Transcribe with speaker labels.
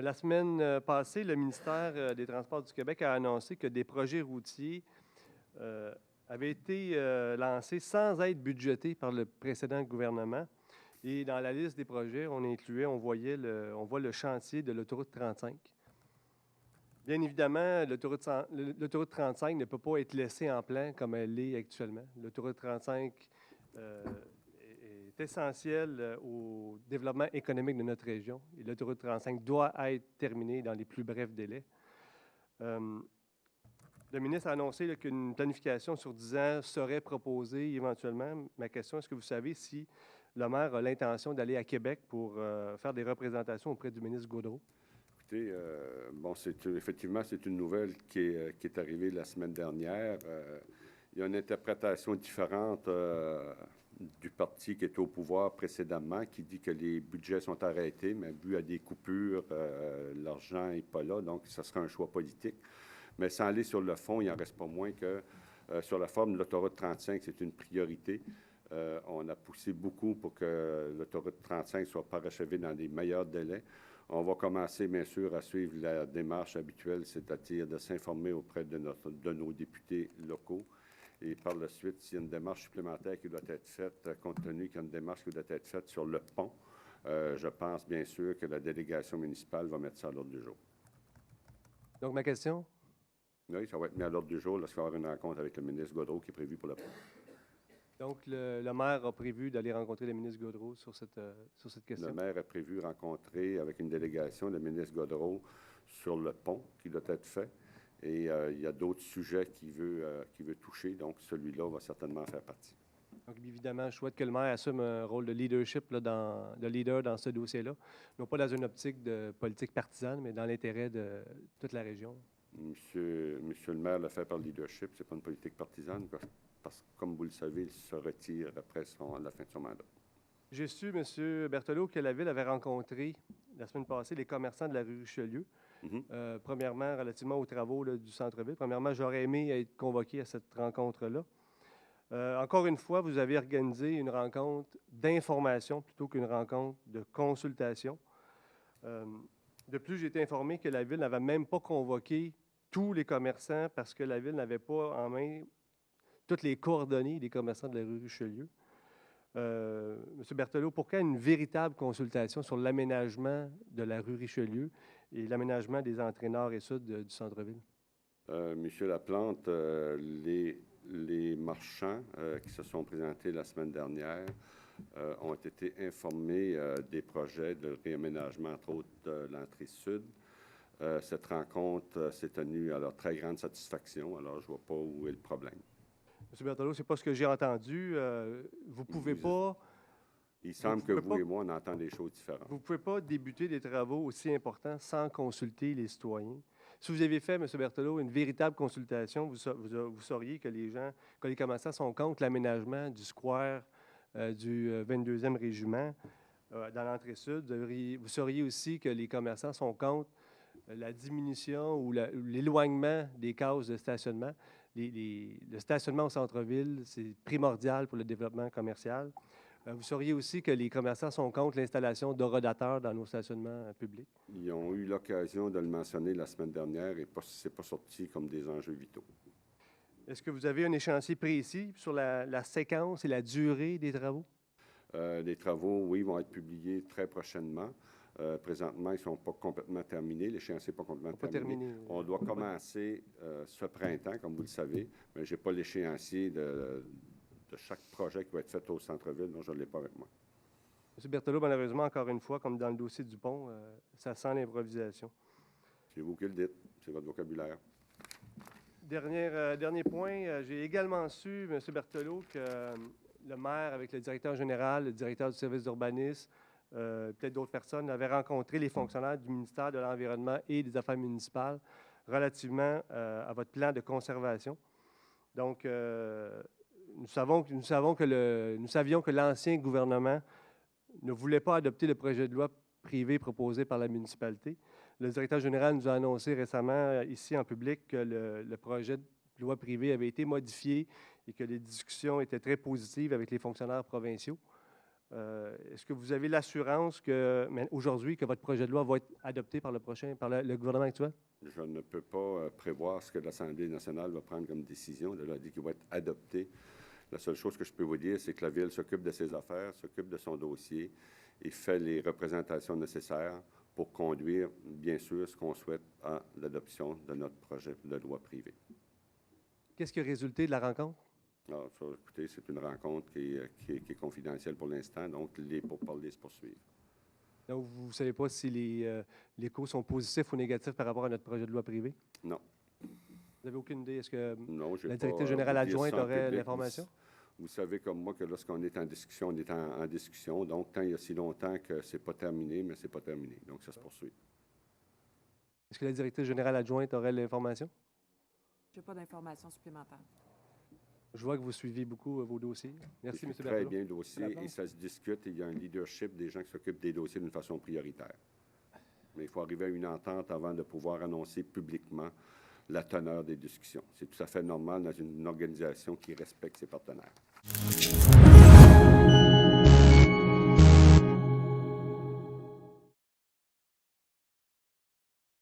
Speaker 1: La semaine passée, le ministère des Transports du Québec a annoncé que des projets routiers avaient été lancés sans être budgétés par le précédent gouvernement. Et dans la liste des projets, on voit le chantier de l'autoroute 35. Bien évidemment, l'autoroute 35 ne peut pas être laissée en plan comme elle l'est actuellement. L'autoroute 35 est essentielle au développement économique de notre région. Et l'autoroute 35 doit être terminée dans les plus brefs délais. Le ministre a annoncé qu'une planification sur 10 ans serait proposée éventuellement. Ma question, est-ce que vous savez si le maire a l'intention d'aller à Québec pour faire des représentations auprès du ministre Gaudreault?
Speaker 2: Écoutez, effectivement, c'est une nouvelle qui est arrivée la semaine dernière. Il y a une interprétation différente du parti qui était au pouvoir précédemment, qui dit que les budgets sont arrêtés, mais dû à des coupures, l'argent n'est pas là, donc ce sera un choix politique. Mais sans aller sur le fond, il n'en reste pas moins que sur la forme de l'autoroute 35, c'est une priorité. On a poussé beaucoup pour que l'autoroute 35 soit parachevée dans les meilleurs délais. On va commencer, bien sûr, à suivre la démarche habituelle, c'est-à-dire de s'informer auprès de nos députés locaux. Et par la suite, s'il y a une démarche supplémentaire qui doit être faite, compte tenu qu'il y a une démarche qui doit être faite sur le pont, je pense bien sûr que la délégation municipale va mettre ça à l'ordre du jour.
Speaker 1: Donc, ma question?
Speaker 2: Oui, ça va être mis à l'ordre du jour lorsqu'il va y avoir une rencontre avec le ministre Gaudreault qui est prévue pour le pont.
Speaker 1: Donc, le maire a prévu d'aller rencontrer le ministre Gaudreault sur cette question?
Speaker 2: Le maire a prévu rencontrer avec une délégation le ministre Gaudreault sur le pont qui doit être fait. Et il y a d'autres sujets qu'il veut toucher, donc celui-là va certainement en faire partie.
Speaker 1: Donc, évidemment, je souhaite que le maire assume un rôle de leadership, de leader dans ce dossier-là, non pas dans une optique de politique partisane, mais dans l'intérêt de toute la région.
Speaker 2: Monsieur le maire le fait par leadership, ce n'est pas une politique partisane, parce que, comme vous le savez, il se retire après la fin de son mandat.
Speaker 1: J'ai su, M. Berthelot, que la Ville avait rencontré la semaine passée les commerçants de la rue Richelieu. Premièrement, relativement aux travaux du centre-ville. Premièrement, j'aurais aimé être convoqué à cette rencontre-là. Encore une fois, vous avez organisé une rencontre d'information plutôt qu'une rencontre de consultation. De plus, j'ai été informé que la Ville n'avait même pas convoqué tous les commerçants parce que la Ville n'avait pas en main toutes les coordonnées des commerçants de la rue Richelieu. M. Berthelot, pourquoi une véritable consultation sur l'aménagement de la rue Richelieu et l'aménagement des entrées nord et sud du centre-ville?
Speaker 2: Monsieur Laplante, les marchands qui se sont présentés la semaine dernière ont été informés des projets de réaménagement, entre autres de l'entrée sud. Cette rencontre s'est tenue à leur très grande satisfaction, alors je ne vois pas où est le problème.
Speaker 1: M. Berthelot, ce n'est pas ce que j'ai entendu. Vous ne pouvez pas...
Speaker 2: Il semble que vous et moi, on entend des choses différentes.
Speaker 1: Vous ne pouvez pas débuter des travaux aussi importants sans consulter les citoyens. Si vous avez fait, M. Berthelot, une véritable consultation, vous sauriez que les commerçants sont contre l'aménagement du square du 22e régiment dans l'entrée sud. Vous sauriez aussi que les commerçants sont contre la diminution ou l'éloignement des cases de stationnement. Le stationnement au centre-ville, c'est primordial pour le développement commercial. Vous sauriez aussi que les commerçants sont contre l'installation d'orodateurs dans nos stationnements publics.
Speaker 2: Ils ont eu l'occasion de le mentionner la semaine dernière et ce n'est pas sorti comme des enjeux vitaux.
Speaker 1: Est-ce que vous avez un échéancier précis sur la séquence et la durée des travaux?
Speaker 2: Les travaux, oui, vont être publiés très prochainement. Présentement, ils ne sont pas complètement terminés. L'échéancier n'est pas complètement terminé. On doit commencer ce printemps, comme vous le savez, mais je n'ai pas l'échéancier de chaque projet qui va être fait au centre-ville, donc je ne l'ai pas avec moi.
Speaker 1: M. Berthelot, malheureusement, encore une fois, comme dans le dossier du pont, ça sent l'improvisation.
Speaker 2: C'est vous qui le dites, c'est votre vocabulaire.
Speaker 1: Dernier point, j'ai également su, M. Berthelot, que le maire, avec le directeur général, le directeur du service d'urbanisme, peut-être d'autres personnes, avaient rencontré les fonctionnaires du ministère de l'Environnement et des Affaires municipales relativement à votre plan de conservation. Donc, nous savions que l'ancien gouvernement ne voulait pas adopter le projet de loi privé proposé par la municipalité. Le directeur général nous a annoncé récemment, ici en public, que le projet de loi privé avait été modifié et que les discussions étaient très positives avec les fonctionnaires provinciaux. Est-ce que vous avez l'assurance aujourd'hui que votre projet de loi va être adopté par le gouvernement actuel?
Speaker 2: Je ne peux pas prévoir ce que l'Assemblée nationale va prendre comme décision. Elle a dit qu'il va être adopté. La seule chose que je peux vous dire, c'est que la Ville s'occupe de ses affaires, s'occupe de son dossier et fait les représentations nécessaires pour conduire, bien sûr, ce qu'on souhaite à l'adoption de notre projet de loi privée.
Speaker 1: Qu'est-ce qui a résulté de la rencontre?
Speaker 2: Alors, ça, écoutez, c'est une rencontre qui est confidentielle pour l'instant, donc les pourparlers se poursuivent.
Speaker 1: Donc, vous ne savez pas si les échos sont positifs ou négatifs par rapport à notre projet de loi privée?
Speaker 2: Non.
Speaker 1: Vous n'avez aucune idée? Est-ce que
Speaker 2: Non,
Speaker 1: la directrice générale adjointe aurait l'information?
Speaker 2: Vous savez comme moi que lorsqu'on est en discussion, on est en discussion. Donc, tant il y a si longtemps que ce n'est pas terminé, mais ce n'est pas terminé. Donc, ça se poursuit.
Speaker 1: Est-ce que la directrice générale adjointe aurait l'information?
Speaker 3: Je n'ai pas d'informations supplémentaires.
Speaker 1: Je vois que vous suivez beaucoup vos dossiers. Merci, M. Berthelot.
Speaker 2: Très bien le dossier et ça se discute. Il y a un leadership des gens qui s'occupent des dossiers d'une façon prioritaire. Mais il faut arriver à une entente avant de pouvoir annoncer publiquement la teneur des discussions. C'est tout à fait normal dans une organisation qui respecte ses partenaires.